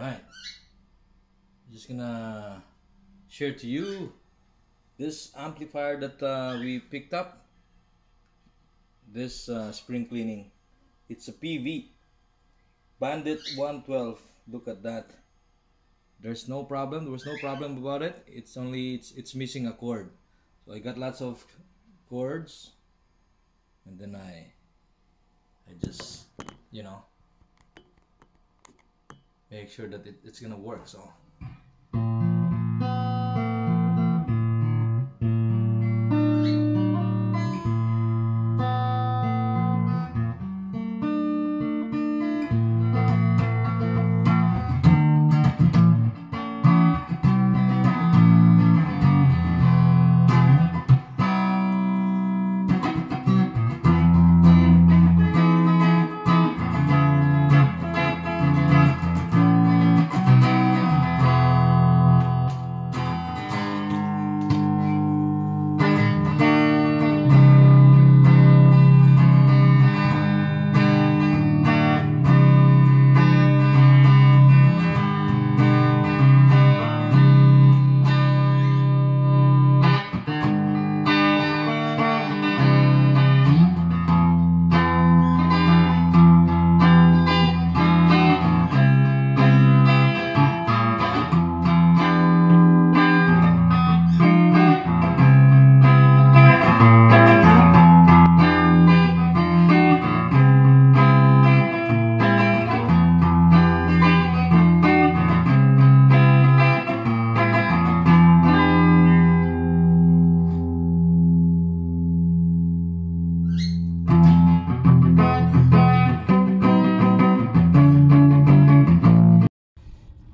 Alright, just gonna share to you this amplifier that we picked up. This spring cleaning. It's a PV Bandit 112. Look at that. There's no problem. There was no problem about it. It's only it's missing a cord. So I got lots of cords, and then I just, you know, make sure that it's gonna work. So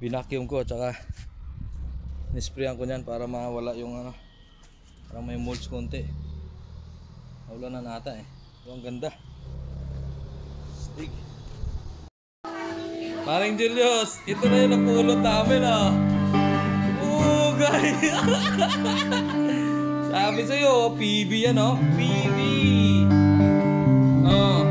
binacuum ko, tsaka nisprayan ko niyan para mawala yung ano, parang may molds konti. Wala na nata eh. So, ang ganda. Stig. Paring Julius, ito na yung napulot namin ah. Oh guys. Sabi sa'yo, PV yan oh. PV. Oh.